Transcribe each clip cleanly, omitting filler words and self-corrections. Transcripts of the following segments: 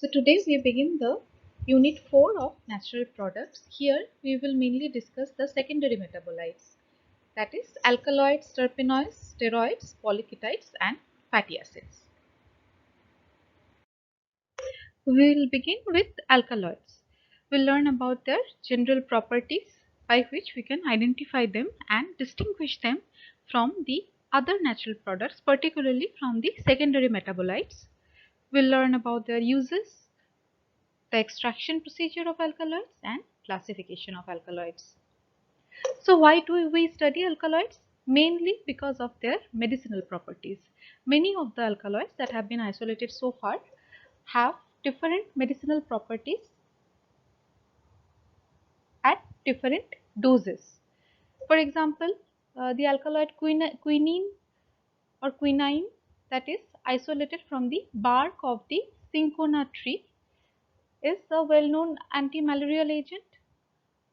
So today we begin the unit 4 of natural products. Here we will mainly discuss the secondary metabolites, that is alkaloids, terpenoids, steroids, polyketides and fatty acids. We will begin with alkaloids. We'll learn about their general properties by which we can identify them and distinguish them from the other natural products, particularly from the secondary metabolites. We'll learn about their uses, the extraction procedure of alkaloids and classification of alkaloids. So why do we study alkaloids? Mainly because of their medicinal properties. Many of the alkaloids that have been isolated so far have different medicinal properties at different doses. For example, the alkaloid quinine or quinine, that is isolated from the bark of the cinchona tree, is a well-known anti-malarial agent.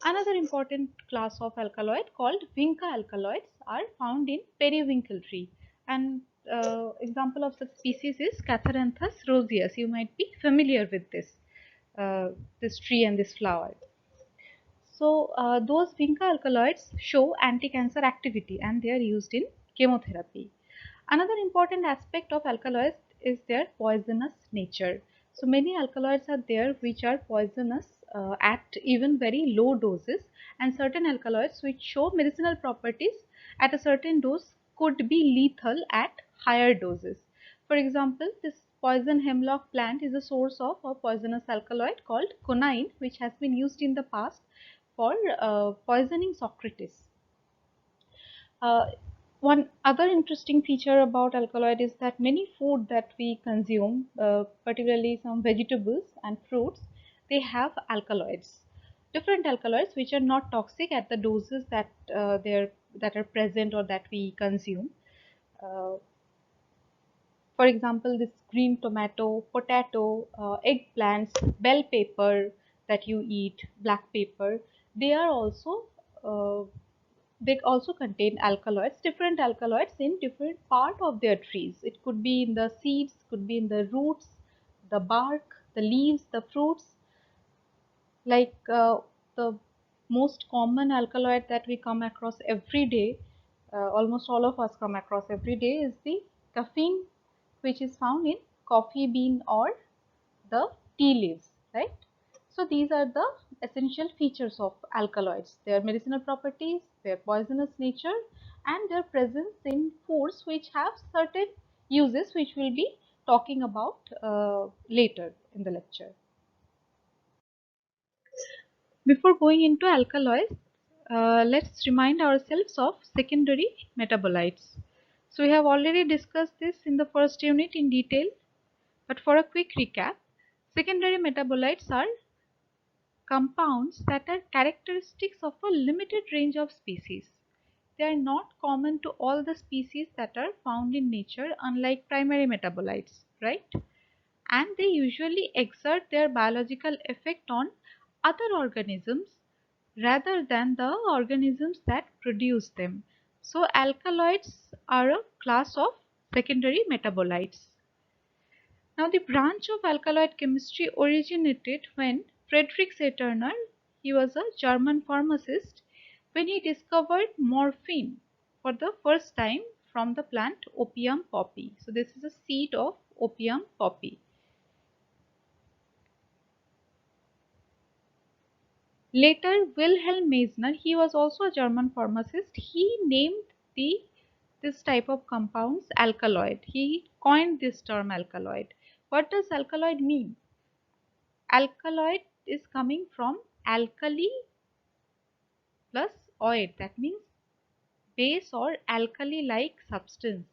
Another important class of alkaloid called vinca alkaloids are found in periwinkle tree, and example of such species is Catharanthus roseus. You might be familiar with this tree and this flower. So those vinca alkaloids show anti-cancer activity and they are used in chemotherapy. Another important aspect of alkaloids is their poisonous nature. So many alkaloids are there which are poisonous at even very low doses, and certain alkaloids which show medicinal properties at a certain dose could be lethal at higher doses. For example, this poison hemlock plant is a source of a poisonous alkaloid called conine, which has been used in the past for poisoning Socrates. Uh, One other interesting feature about alkaloid is that many food that we consume, particularly some vegetables and fruits, they have alkaloids. Different alkaloids which are not toxic at the doses that are present or that we consume. Uh, for example, this green tomato, potato, eggplants, bell pepper that you eat, black pepper, they are also uh, they also contain alkaloids, different alkaloids in different part of their trees. It could be in the seeds, could be in the roots, the bark, the leaves, the fruits. Like the most common alkaloid that we come across every day, almost all of us come across every day, is the caffeine, which is found in coffee bean or the tea leaves, right? So these are the essential features of alkaloids: their medicinal properties, their poisonous nature, and their presence in foods which have certain uses which we'll be talking about later in the lecture. Before going into alkaloids, let's remind ourselves of secondary metabolites. So we have already discussed this in the first unit in detail, but for a quick recap, secondary metabolites are compounds that are characteristics of a limited range of species. They are not common to all the species that are found in nature, unlike primary metabolites, right? And they usually exert their biological effect on other organisms rather than the organisms that produce them. So alkaloids are a class of secondary metabolites. Now the branch of alkaloid chemistry originated when Friedrich Saturner, he was a German pharmacist, when he discovered morphine for the first time from the plant opium poppy. So this is a seed of opium poppy. Later, Wilhelm Meissner, he was also a German pharmacist. He named the this type of compounds alkaloid. He coined this term alkaloid. What does alkaloid mean? Alkaloid is coming from alkali plus oid. That means base or alkali like substance,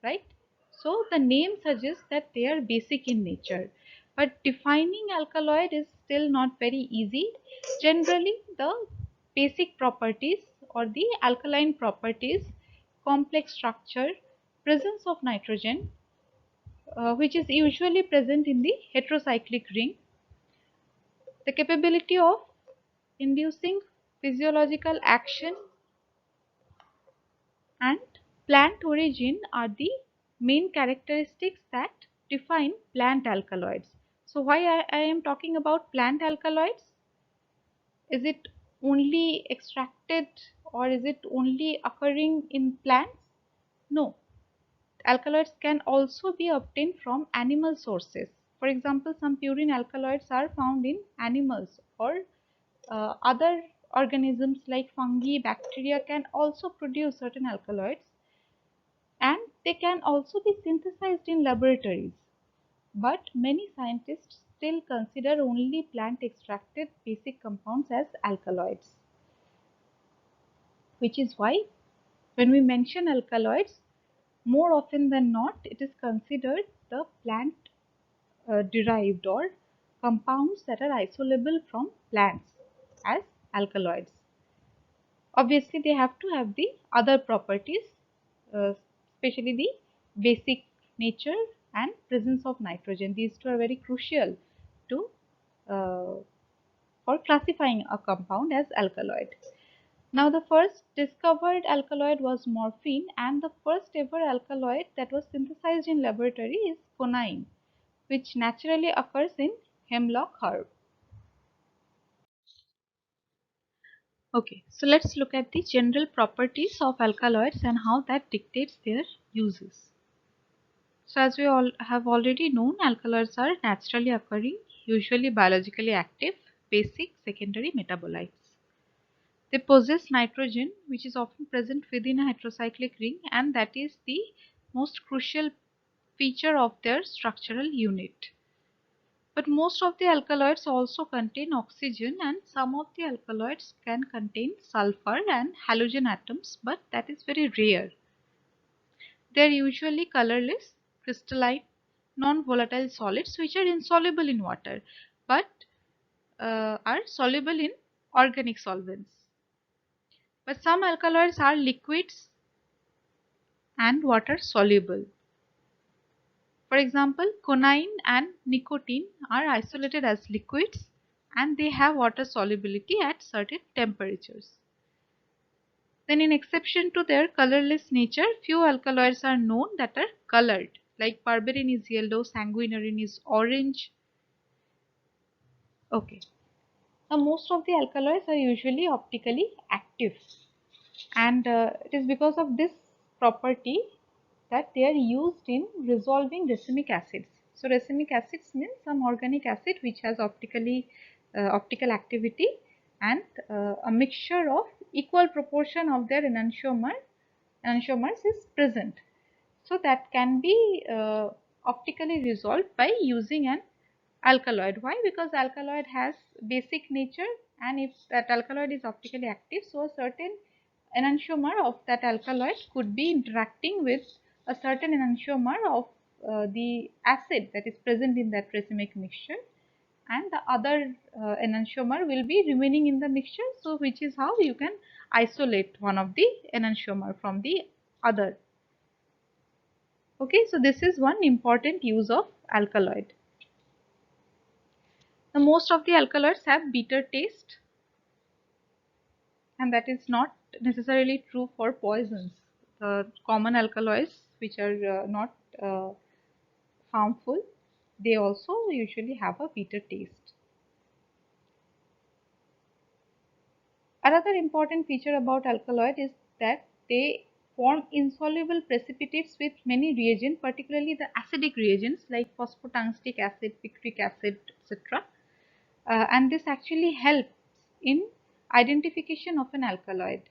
right? So the name suggests that they are basic in nature, but defining alkaloid is still not very easy. Generally the basic properties or the alkaline properties, complex structure, presence of nitrogen, which is usually present in the heterocyclic ring, the capability of inducing physiological action, and plant origin are the main characteristics that define plant alkaloids. So why I am talking about plant alkaloids? Is it only extracted or is it only occurring in plants? No. Alkaloids can also be obtained from animal sources. For example, some purine alkaloids are found in animals, or other organisms like fungi, bacteria can also produce certain alkaloids, and they can also be synthesized in laboratories. But many scientists still consider only plant extracted basic compounds as alkaloids, which is why when we mention alkaloids, more often than not, it is considered the plant derived or compounds that are isolable from plants as alkaloids. Obviously, they have to have the other properties, especially the basic nature and presence of nitrogen. These two are very crucial to uh, for classifying a compound as alkaloid. Now, the first discovered alkaloid was morphine, and the first ever alkaloid that was synthesized in laboratory is quinine, which naturally occurs in hemlock herb. Okay, so let's look at the general properties of alkaloids and how that dictates their uses. So as we all have already known, alkaloids are naturally occurring, usually biologically active, basic secondary metabolites. They possess nitrogen, which is often present within a heterocyclic ring, and that is the most crucial feature of their structural unit. But most of the alkaloids also contain oxygen, and some of the alkaloids can contain sulfur and halogen atoms, but that is very rare. They are usually colorless, crystalline, non-volatile solids which are insoluble in water, but are soluble in organic solvents. But some alkaloids are liquids and water soluble. For example, quinine and nicotine are isolated as liquids and they have water solubility at certain temperatures. Then in exception to their colorless nature, few alkaloids are known that are colored, like berberine is yellow, sanguinarine is orange. Okay. Now most of the alkaloids are usually optically active, and it is because of this property that they are used in resolving racemic acids. So racemic acids means some organic acid which has optical activity, and a mixture of equal proportion of their enantiomers is present. So that can be optically resolved by using an alkaloid. Why? Because alkaloid has basic nature, and if that alkaloid is optically active, so a certain enantiomer of that alkaloid could be interacting with a certain enantiomer of the acid that is present in that racemic mixture, and the other enantiomer will be remaining in the mixture, so which is how you can isolate one of the enantiomer from the other. Okay, so this is one important use of alkaloid. The most of the alkaloids have bitter taste, and that is not necessarily true for poisons. The common alkaloids which are not uh, harmful, they also usually have a bitter taste. Another important feature about alkaloid is that they form insoluble precipitates with many reagents, particularly the acidic reagents like phosphotungstic acid, picric acid, etc. And this actually helps in identification of an alkaloid,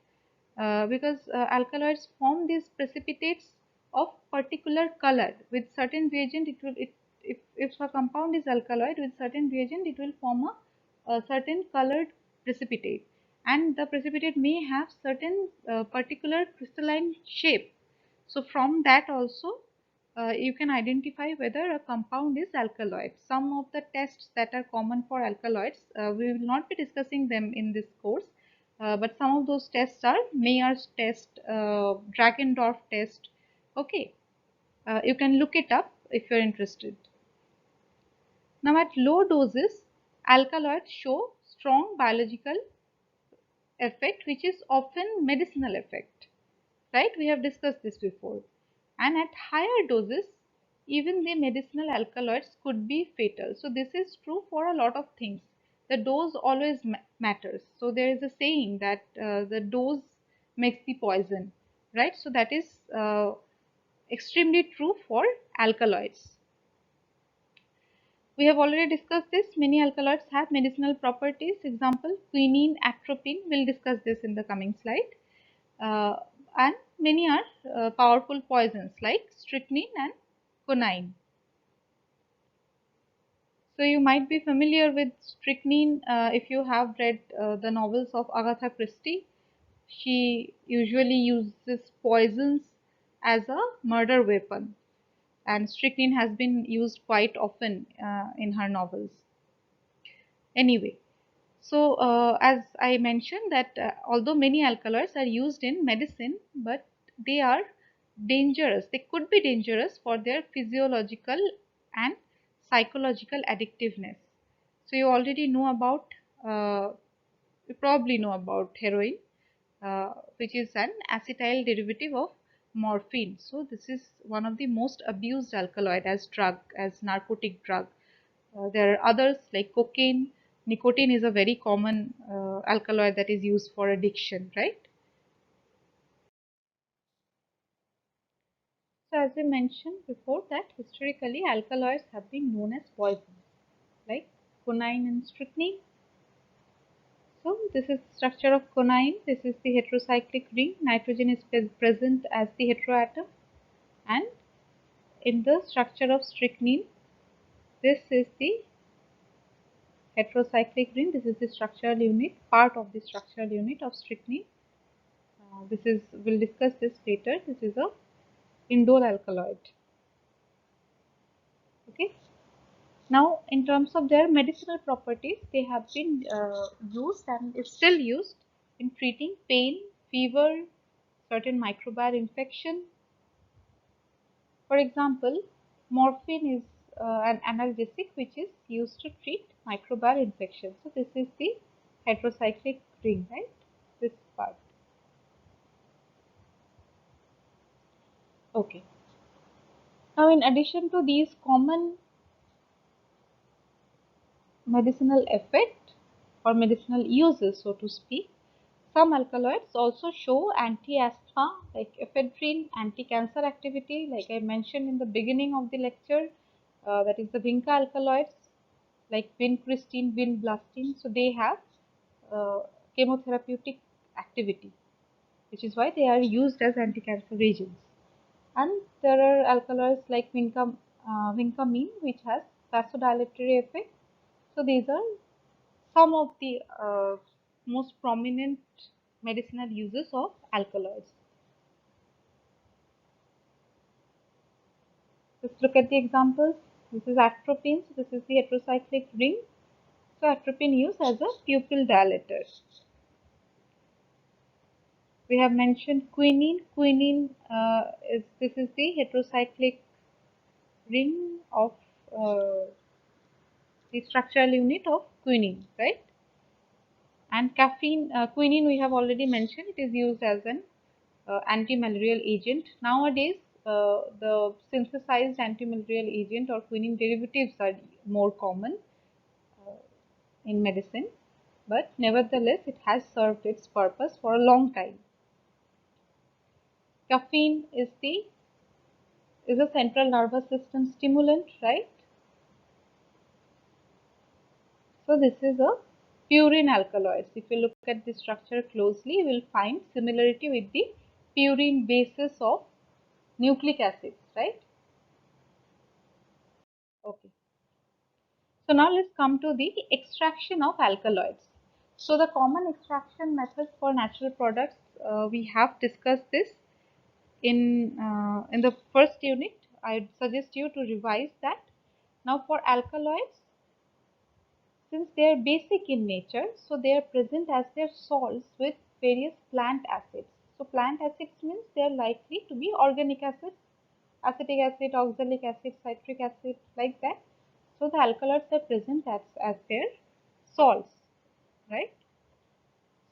because alkaloids form these precipitates of particular color with certain reagent. If a compound is alkaloid with certain reagent, it will form a certain colored precipitate, and the precipitate may have certain particular crystalline shape. So from that also you can identify whether a compound is alkaloid. Some of the tests that are common for alkaloids, we will not be discussing them in this course, but some of those tests are Mayer's test, Dragendorf test. Okay, you can look it up if you're interested. Now at low doses, alkaloids show strong biological effect, which is often medicinal effect, right? We have discussed this before. And at higher doses, even the medicinal alkaloids could be fatal. So this is true for a lot of things. The dose always matters. So there is a saying that the dose makes the poison, right? So that is extremely true for alkaloids. We have already discussed this. Many alkaloids have medicinal properties. Example, quinine, atropine. We'll discuss this in the coming slide. Uh, and many are powerful poisons like strychnine and quinine. So you might be familiar with strychnine if you have read the novels of Agatha Christie. She usually uses poisons as a murder weapon, and strychnine has been used quite often in her novels. Anyway, so as I mentioned that although many alkaloids are used in medicine, but they are dangerous. They could be dangerous for their physiological and psychological addictiveness. So you already know about, you probably know about heroin, which is an acetyl derivative of morphine. So this is one of the most abused alkaloid as drug, as narcotic drug. There are others like cocaine. Nicotine is a very common alkaloid that is used for addiction, right? So as we mentioned before that historically alkaloids have been known as poison, like quinine and strychnine. So this is the structure of quinine. This is the heterocyclic ring. Nitrogen is present as the heteroatom, and in the structure of strychnine, this is the heterocyclic ring. This is the structural unit, part of the structural unit of strychnine. This is, we'll discuss this later. This is a indole alkaloid. Okay. Now, in terms of their medicinal properties, they have been used and is still used in treating pain, fever, certain microbial infection. For example, morphine is an analgesic which is used to treat microbial infection. So this is the heterocyclic ring, right? This part. Okay. Now, in addition to these common medicinal effect or medicinal uses, so to speak, some alkaloids also show anti-asthma like ephedrine, anti-cancer activity like I mentioned in the beginning of the lecture, that is the vinca alkaloids like vincristine, vinblastine. So they have uh, chemotherapeutic activity, which is why they are used as anti-cancer agents. And there are alkaloids like vincamine, which has vasodilatory effect. So these are some of the most prominent medicinal uses of alkaloids. Let's look at the examples. This is atropine. So this is the heterocyclic ring. So atropine used as a pupil dilator. We have mentioned quinine. Quinine is, this is the heterocyclic ring of uh, the structural unit of quinine, right? And caffeine, quinine we have already mentioned, it is used as an anti-malarial agent. Nowadays, the synthesized anti-malarial agent or quinine derivatives are more common uh, in medicine, but nevertheless, it has served its purpose for a long time. Caffeine is a central nervous system stimulant, right? So this is a purine alkaloids. If you look at the structure closely, you will find similarity with the purine bases of nucleic acids, right? Okay. So now let's come to the extraction of alkaloids. So the common extraction methods for natural products, we have discussed this in the first unit. I suggest you to revise that. Now for alkaloids, since they are basic in nature, so they are present as their salts with various plant acids. So plant acids means they are likely to be organic acids, acetic acid, oxalic acid, citric acid, like that. So the alkaloids are present as their salts, right?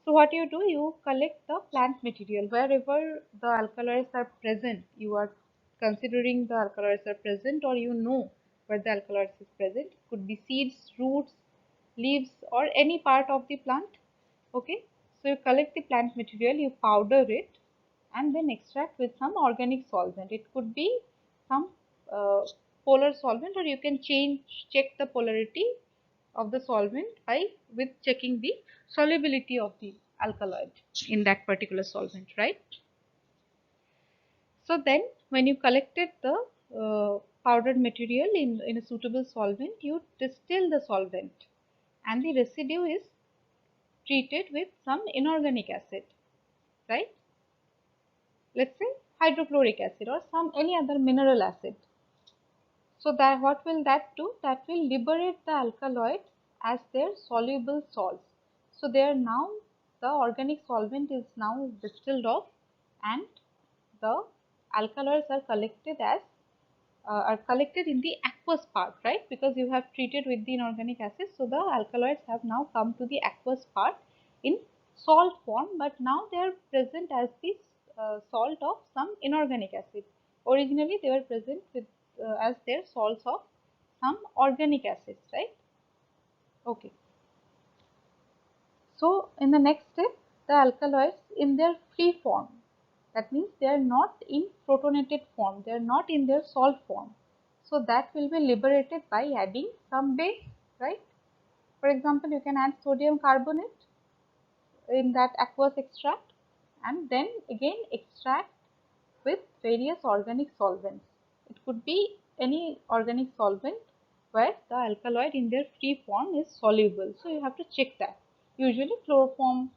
So what you do, you collect the plant material wherever the alkaloids are present. You are considering the alkaloids are present, or you know where the alkaloids is present. It could be seeds, roots, leaves, or any part of the plant. Okay, so you collect the plant material, you powder it, and then extract with some organic solvent. It could be some uh, polar solvent, or you can check the polarity of the solvent by with checking the solubility of the alkaloid in that particular solvent, right? So then when you collected the powdered material in a suitable solvent, you distill the solvent, and the residue is treated with some inorganic acid, right? Let's say hydrochloric acid or some any other mineral acid. So that what will that do? That will liberate the alkaloid as their soluble salts. So there now the organic solvent is now distilled off, and the alkaloids are collected as are collected in the aqueous part, right? Because you have treated with the inorganic acid, so the alkaloids have now come to the aqueous part in salt form, but now they are present as the salt of some inorganic acid. Originally they were present with as their salts of some organic acids, right? Okay. So in the next step, the alkaloids in their free form, that means they are not in protonated form, they are not in their salt form. So that will be liberated by adding some base, right? For example, you can add sodium carbonate in that aqueous extract, and then again extract with various organic solvents. It could be any organic solvent where the alkaloid in their free form is soluble. So you have to check that. Usually chloroform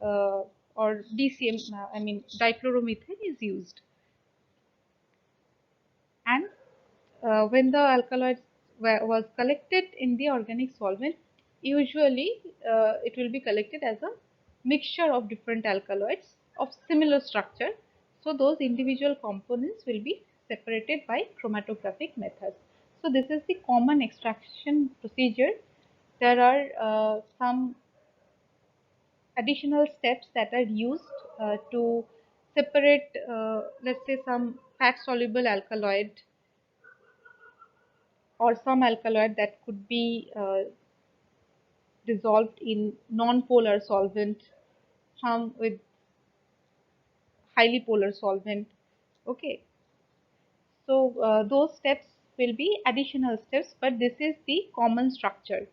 uh, or DCM, I mean dichloromethane is used. And when the alkaloid was collected in the organic solvent, usually it will be collected as a mixture of different alkaloids of similar structure. So those individual components will be separated by chromatographic methods. So this is the common extraction procedure. There are some additional steps that are used to separate, let's say, some fat soluble alkaloid or some alkaloid that could be dissolved in non-polar solvent, some with highly polar solvent. Okay, so those steps will be additional steps, but this is the common structure,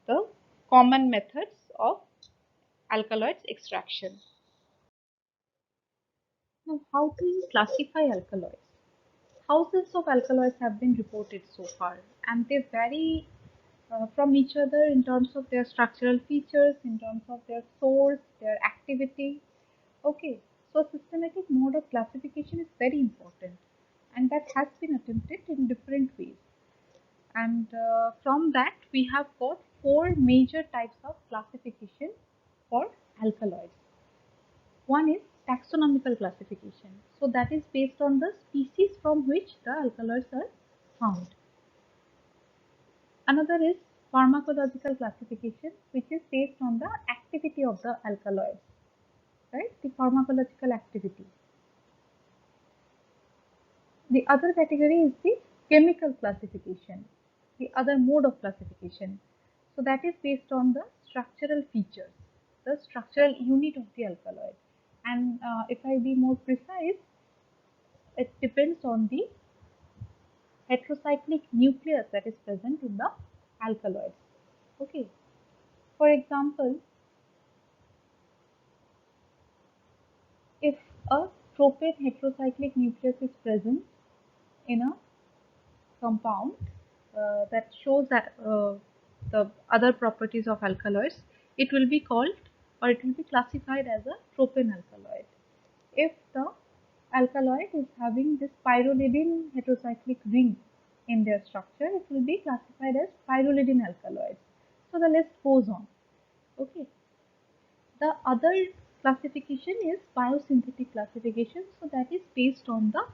the common methods of alkaloids extraction. Now, how to classify alkaloids? Thousands of alkaloids have been reported so far, and they vary from each other in terms of their structural features, in terms of their source, their activity. Okay, so systematic mode of classification is very important, and that has been attempted in different ways. And from that, we have got four major types of classification for alkaloids. One is taxonomical classification. So that is based on the species from which the alkaloids are found. Another is pharmacological classification, which is based on the activity of the alkaloids, right? The pharmacological activity. The other category is the chemical classification, the other mode of classification. So that is based on the structural features, the structural unit of the alkaloid. And if I be more precise, it depends on the heterocyclic nucleus that is present in the alkaloids. Okay. For example, if a propane heterocyclic nucleus is present in a compound that shows that the other properties of alkaloids, it will be called or it will be classified as a propane alkaloid. If the alkaloid is having this pyrrolidine heterocyclic ring in their structure, it will be classified as pyrrolidine alkaloids. So the list goes on. Okay. The other classification is biosynthetic classification. So that is based on the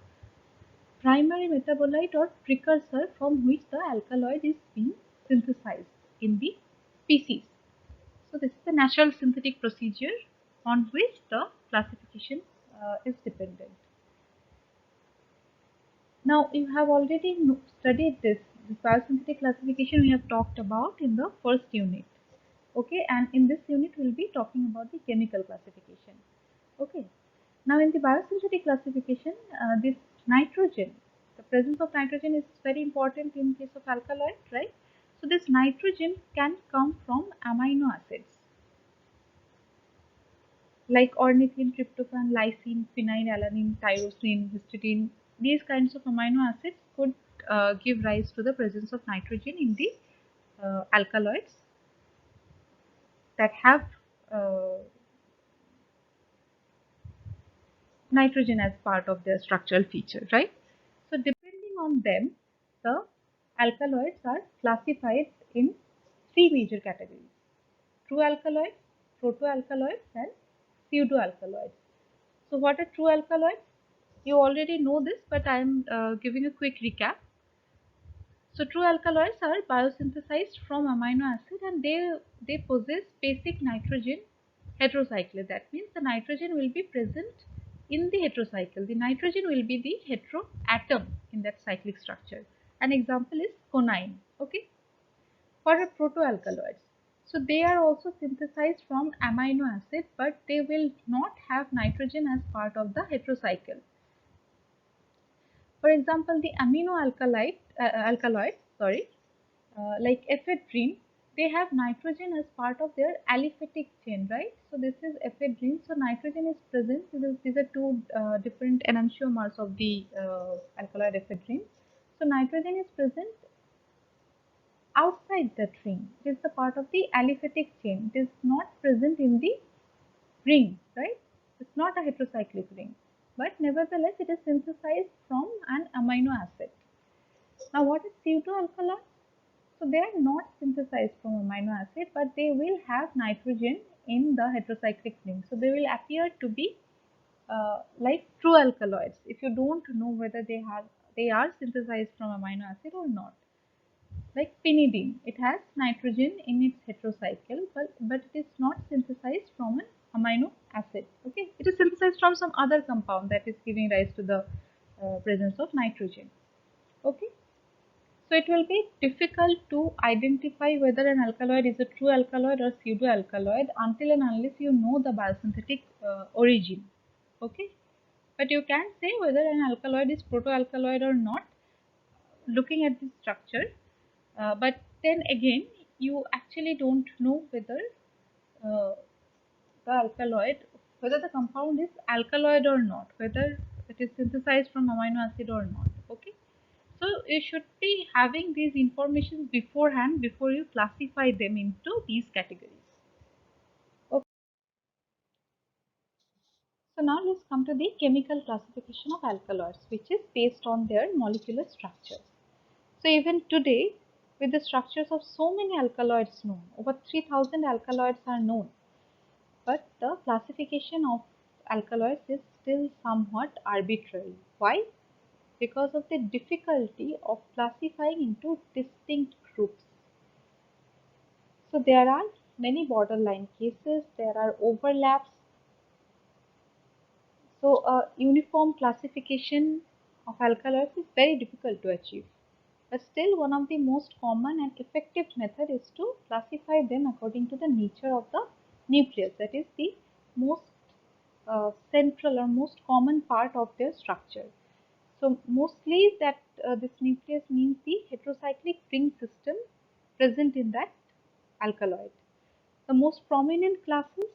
primary metabolite or precursor from which the alkaloid is being synthesized in the species. So this is the natural synthetic procedure on which the classification is dependent. Now you have already studied this biosynthetic classification we have talked about in the first unit. Okay, and in this unit we'll be talking about the chemical classification. Okay, now in the biosynthetic classification, this nitrogen, the presence of nitrogen is very important in case of alkaloid, right? So this nitrogen can come from amino acids like ornithine, tryptophan, lysine, phenylalanine, tyrosine, histidine. These kinds of amino acids could give rise to the presence of nitrogen in the alkaloids that have uh, nitrogen as part of their structural feature, right? So depending on them, the alkaloids are classified in three major categories: true alkaloids, protoalkaloids, and pseudoalkaloids. So what are true alkaloids? You already know this, but I am giving a quick recap. So true alkaloids are biosynthesized from amino acid, and they possess basic nitrogen heterocycle. That means the nitrogen will be present in the heterocycle. The nitrogen will be the heteroatom in that cyclic structure. An example is conine. Okay. What are protoalkaloids? So they are also synthesized from amino acid, but they will not have nitrogen as part of the heterocycle. For example, the alkaloids, like ephedrine, they have nitrogen as part of their aliphatic chain, right? So this is ephedrine. So nitrogen is present. These are two different enantiomers of the alkaloid ephedrine. So nitrogen is present outside that ring. It is the part of the aliphatic chain. It is not present in the ring, right? It's not a heterocyclic ring, but nevertheless it is synthesized from an amino acid. Now what is pseudoalkaloid? So they are not synthesized from amino acid, but they will have nitrogen in the heterocyclic ring. So they will appear to be like true alkaloids if you don't know whether they are synthesized from amino acid or not. Like pinidine, it has nitrogen in its heterocycle, but it is not synthesized from an amino acid. Okay, it is synthesized from some other compound that is giving rise to the presence of nitrogen. Okay, so it will be difficult to identify whether an alkaloid is a true alkaloid or pseudo alkaloid until and unless you know the biosynthetic origin. Okay, but you can say whether an alkaloid is protoalkaloid or not looking at the structure, but then again you actually don't know whether uh, the alkaloid, whether the compound is alkaloid or not, whether it is synthesized from amino acid or not. Okay, so you should be having these information beforehand before you classify them into these categories. Okay. So now let's come to the chemical classification of alkaloids, which is based on their molecular structures. So even today, with the structures of so many alkaloids known, over 3000 alkaloids are known, but the classification of alkaloids is still somewhat arbitrary. Why? Because of the difficulty of classifying into distinct groups. So there are many borderline cases, there are overlaps. So a uniform classification of alkaloids is very difficult to achieve. But still, one of the most common and effective method is to classify them according to the nature of the nucleus, that is the most central or most common part of their structure. So mostly that this nucleus means the heterocyclic ring system present in that alkaloid. The most prominent classes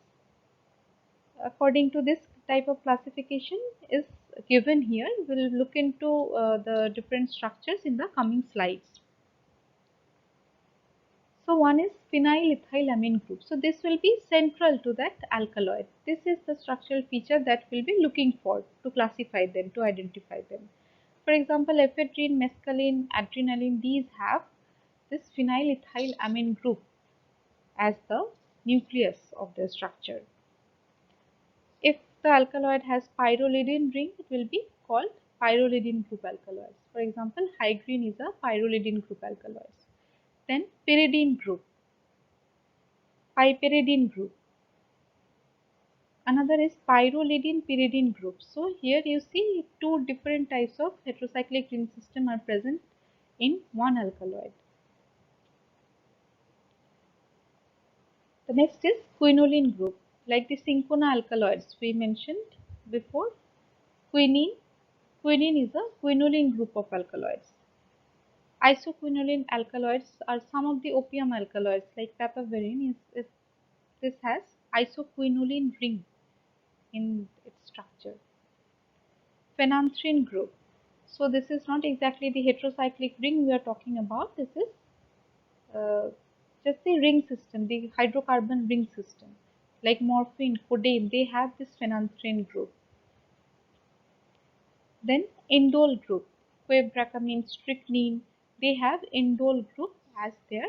according to this type of classification is given here. We'll look into the different structures in the coming slides. So one is phenylethylamine group. So this will be central to that alkaloid. This is the structural feature that we'll be looking for to classify them, to identify them. For example, ephedrine, mescaline, adrenaline, these have this phenylethylamine group as the nucleus of the structure. If the alkaloid has pyrrolidine ring, it will be called pyrrolidine group alkaloids. For example, hygrine is a pyrrolidine group alkaloid. Then pyridine group, piperidine group, Another is pyrrolidine pyridine group. So here you see two different types of heterocyclic ring system are present in one alkaloid. The next is quinoline group. Like the cinchona alkaloids we mentioned before, quinine. Quinine is a quinoline group of alkaloids. Isoquinoline alkaloids are some of the opium alkaloids like papaverine. This has isoquinoline ring in its structure. Phenanthrene group. So this is not exactly the heterocyclic ring we are talking about. This is uh, just the ring system, the hydrocarbon ring system. Like morphine, codeine, they have this phenanthrene group. Then indole group, quebrakamine, strychnine, they have indole group as their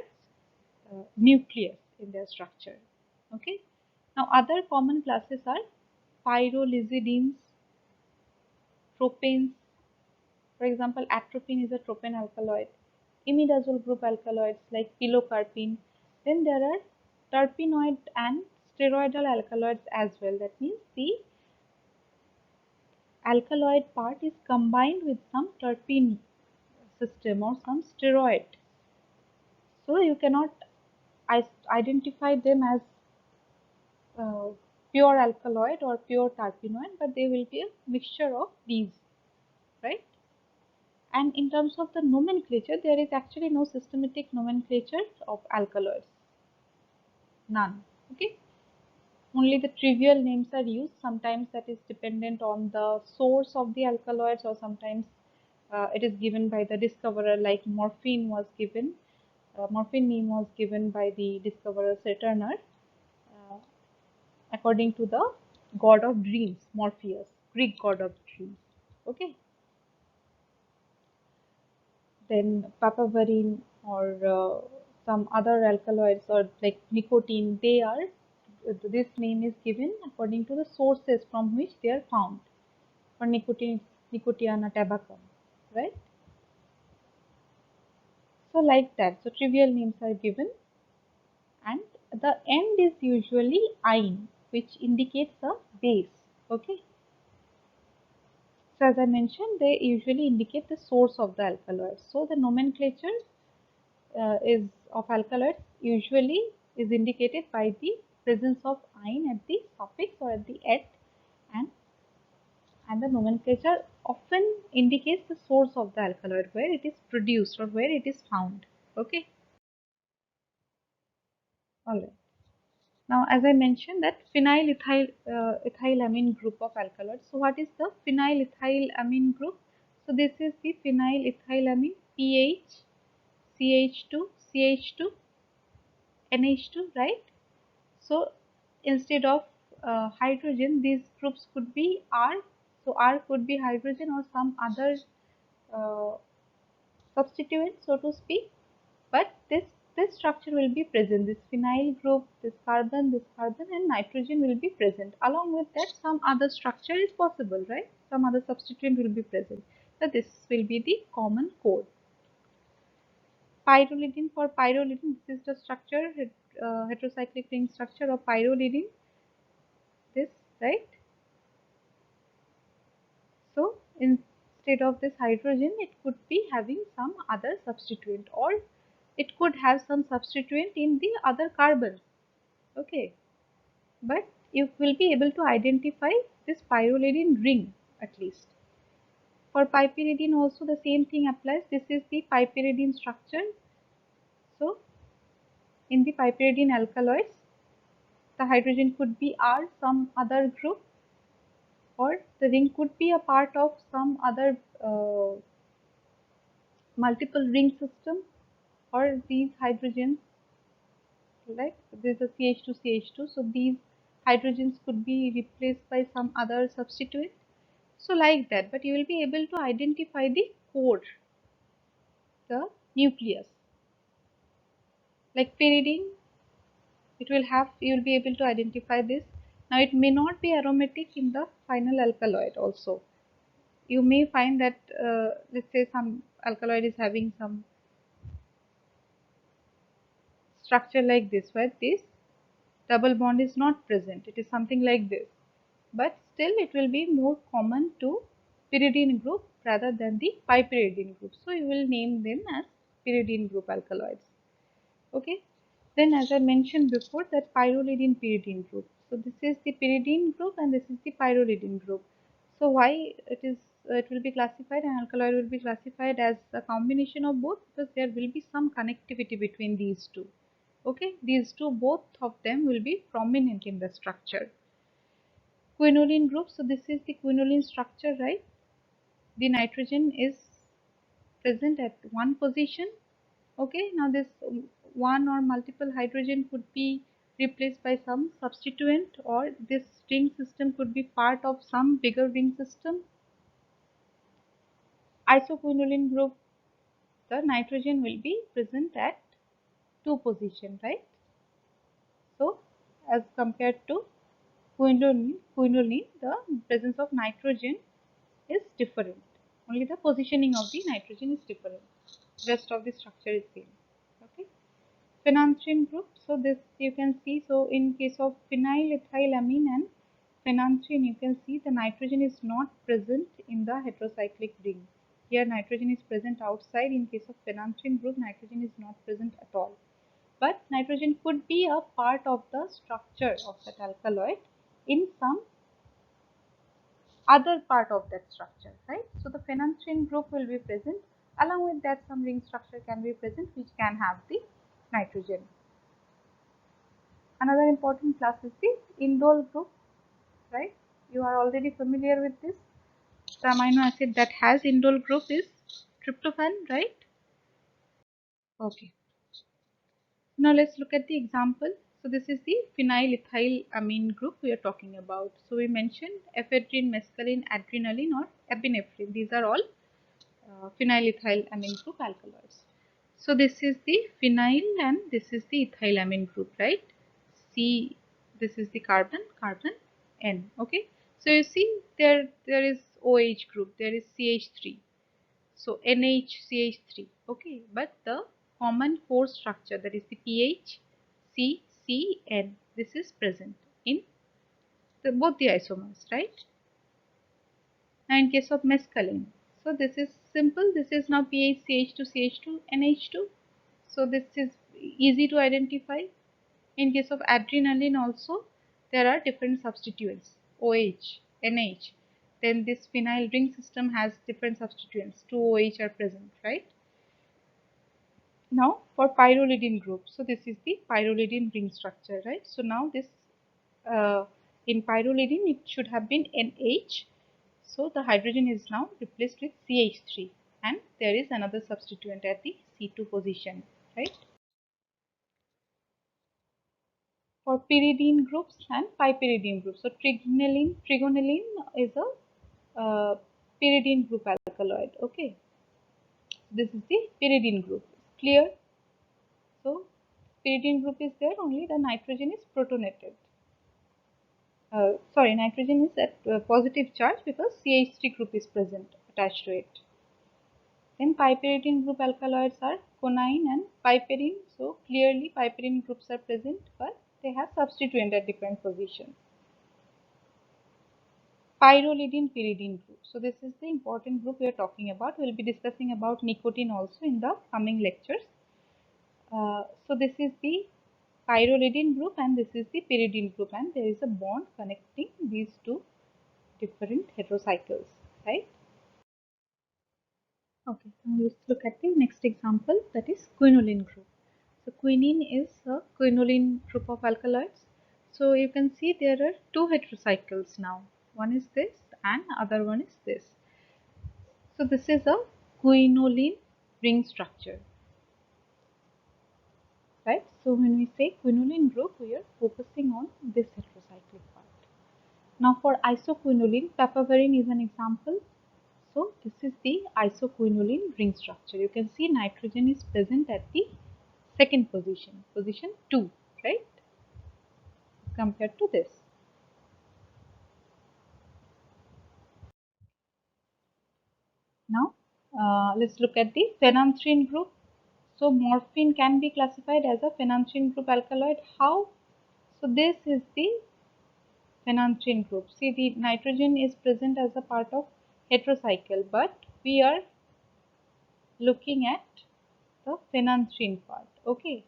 nucleus in their structure. Okay. Now other common classes are pyrrolizidines, tropanes. For example, atropine is a tropane alkaloid. Imidazole group alkaloids like pilocarpine. Then there are terpenoid and steroidal alkaloids as well. That means the alkaloid part is combined with some terpene system or some steroid. So you cannot identify them as uh, pure alkaloid or pure terpenoid, but they will be a mixture of these, right? And in terms of the nomenclature, there is actually no systematic nomenclature of alkaloids, none. Okay, only the trivial names are used. Sometimes that is dependent on the source of the alkaloids, or sometimes it is given by the discoverer, like morphine was given. Morphine name was given by the discoverer Saturner, uh, according to the god of dreams, Morpheus, Greek god of dreams. Okay, then papaverine or some other alkaloids or like nicotine, they are this name is given according to the sources from which they are found. For nicotine, Nicotiana tabacum, right? So like that, so trivial names are given, and the end is usually "-ine", which indicates a base. Okay. So as I mentioned, they usually indicate the source of the alkaloid. So the nomenclature is of alkaloids usually is indicated by the presence of "-ine" at the suffix or at the end, and the nomenclature often indicates the source of the alkaloid, where it is produced or where it is found. Okay. All right. Now, as I mentioned, that ethylamine group of alkaloids. So, what is the phenylethylamine group? So, this is the phenylethylamine PH, CH2, CH2, NH2, right? So, instead of hydrogen, these groups could be R. So, R could be hydrogen or some other uh, substituent, so to speak. But this structure will be present. This phenyl group, this carbon, and nitrogen will be present. Along with that, some other structure is possible, right? Some other substituent will be present. So this will be the common code. Pyrrolidine, for pyrrolidine, this is the structure, heterocyclic ring structure of pyrrolidine. This, right? So instead of this hydrogen, it could be having some other substituent, or it could have some substituent in the other carbon. Okay, but you will be able to identify this pyrrolidine ring at least. For piperidine also the same thing applies. This is the piperidine structure. So in the piperidine alkaloids, the hydrogen could be R, some other group, or the ring could be a part of some other multiple ring system, or these hydrogens, like this is a CH2 CH2, so these hydrogens could be replaced by some other substituent. So like that, but you will be able to identify the core, the nucleus. Like pyridine, it will have, you will be able to identify this. Now it may not be aromatic in the final alkaloid also. You may find that let's say some alkaloid is having some structure like this, where this double bond is not present. It is something like this. but still it will be more common to pyridine group rather than the pipyridine group. So you will name them as pyridine group alkaloids. Okay. Then as I mentioned before, that pyrrolidine pyridine group. So this is the pyridine group and this is the pyrrolidine group. So why it will be classified, an alkaloid will be classified as a combination of both, because there will be some connectivity between these two. Okay, these two, both of them will be prominent in the structure. Quinoline group. So this is the quinoline structure, right? The nitrogen is present at one position. Okay, now this one or multiple hydrogen could be replaced by some substituent, or this ring system could be part of some bigger ring system. Isoquinoline group, the nitrogen will be present at two position, right? So as compared to quinoline, the presence of nitrogen is different. Only the positioning of the nitrogen is different. Rest of the structure is same. Okay. Phenanthrene group. So this you can see. So in case of phenylethylamine and phenanthrene, you can see the nitrogen is not present in the heterocyclic ring. Here nitrogen is present outside. In case of phenanthrene group, nitrogen is not present at all. But nitrogen could be a part of the structure of that alkaloid in some other part of that structure, right? So the phenanthrene group will be present. Along with that, some ring structure can be present which can have the nitrogen. Another important class is the indole group, right? You are already familiar with this. The amino acid that has indole group is tryptophan, right? Okay. Now let's look at the example. So this is the phenylethylamine group we are talking about. So we mentioned ephedrine, mescaline, adrenaline or epinephrine. These are all phenylethylamine group alkaloids. So this is the phenyl and this is the ethylamine group, right? C, this is the carbon, carbon, N. Okay. So you see there is OH group, there is CH3. So NHCH3. Okay. But the common core structure, that is the pH, CCN, this is present in both the isomers, right? Now in case of mescaline, so this is simple. This is now pH CH2 CH2 NH2. So this is easy to identify. In case of adrenaline also, there are different substituents, OH, NH. Then this phenyl ring system has different substituents, 2 OH are present, right? Now for pyrrolidine group, so this is the pyrrolidine ring structure, right? So now this in pyrrolidine it should have been NH. So the hydrogen is now replaced with CH3 and there is another substituent at the C2 position, right? For pyridine groups and pipyridine groups. So trigonelline is a pyridine group alkaloid. Okay, this is the pyridine group. Clear? So pyridine group is there, only the nitrogen is protonated. Sorry, nitrogen is at positive charge because CH3 group is present attached to it. Then pipyridine group alkaloids are conine and piperine. So clearly piperine groups are present, but they have substituent at different positions. Pyrrolidine pyridine group. So this is the important group we are talking about. We will be discussing about nicotine also in the coming lectures. So this is the pyrrolidine group and this is the pyridine group, and there is a bond connecting these two different heterocycles, right? Okay, now let's look at the next example, that is quinoline group. So quinine is a quinoline group of alkaloids. So you can see there are two heterocycles now. One is this and other one is this. So this is a quinoline ring structure, right? So when we say quinoline group, we are focusing on this heterocyclic part. Now for isoquinoline, papaverine is an example. So this is the isoquinoline ring structure. You can see nitrogen is present at the second position, position 2, right? Compared to this. Now let's look at the phenanthrene group. So morphine can be classified as a phenanthrene group alkaloid. How? So this is the phenanthrene group. See, the nitrogen is present as a part of heterocycle, but we are looking at the phenanthrene part. Okay,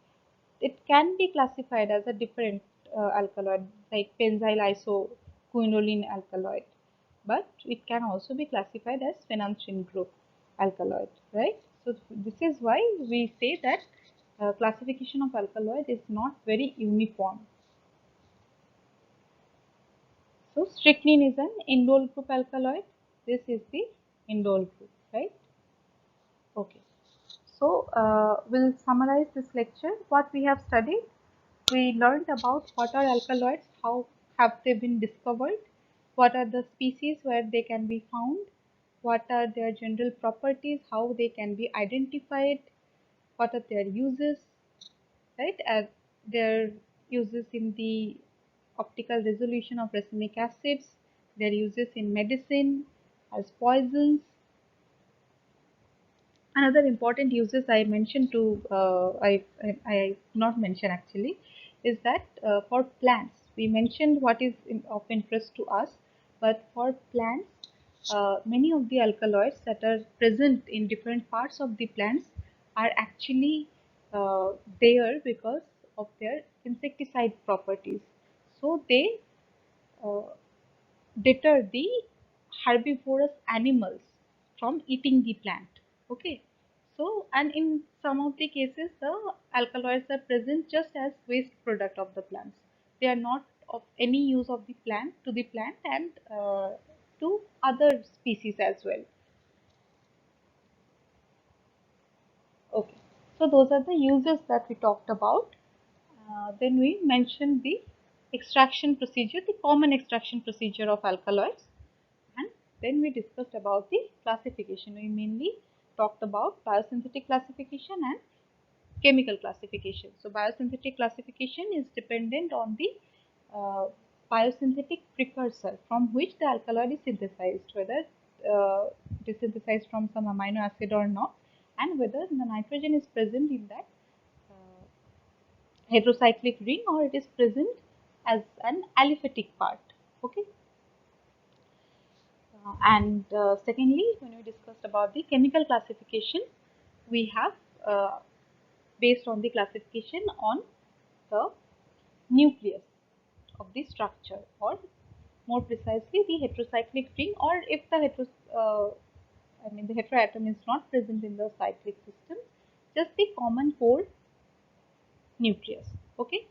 it can be classified as a different alkaloid like benzyl isoquinoline alkaloid, but it can also be classified as phenanthrene group alkaloid, right? So this is why we say that classification of alkaloid is not very uniform. So strychnine is an indole group alkaloid. This is the indole group, right? Okay. So we'll summarize this lecture. What we have studied, we learned about what are alkaloids, how have they been discovered, what are the species where they can be found, what are their general properties, how they can be identified, what are their uses, right? Their uses in the optical resolution of racemic acids, their uses in medicine as poisons. Another important uses I mentioned to I not mention actually is that for plants we mentioned what is of interest to us, but for plants many of the alkaloids that are present in different parts of the plants are actually there because of their insecticide properties. So they uh, deter the herbivorous animals from eating the plant. Okay, so and in some of the cases the alkaloids are present just as waste product of the plants. They are not of any use of the plant to the plant and to other species as well. Okay, so those are the uses that we talked about. Then we mentioned the extraction procedure, the common extraction procedure of alkaloids. And then we discussed about the classification. We mainly talked about biosynthetic classification and chemical classification. So biosynthetic classification is dependent on the biosynthetic precursor from which the alkaloid is synthesized, whether it is synthesized from some amino acid or not, and whether the nitrogen is present in that heterocyclic ring or it is present as an aliphatic part. Okay. And secondly, when we discussed about the chemical classification, we have based on the classification on the nucleus of the structure, or more precisely the heterocyclic ring, or if the the heteroatom is not present in the cyclic system, just the common core nucleus. Okay,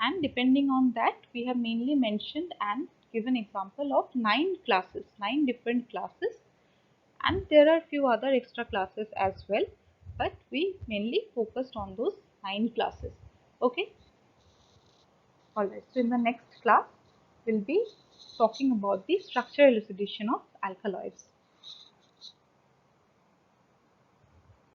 and depending on that we have mainly mentioned and given example of 9 classes, 9 different classes, and there are few other extra classes as well, but we mainly focused on those 9 classes. Okay, alright, so in the next class we'll be talking about the structural elucidation of alkaloids.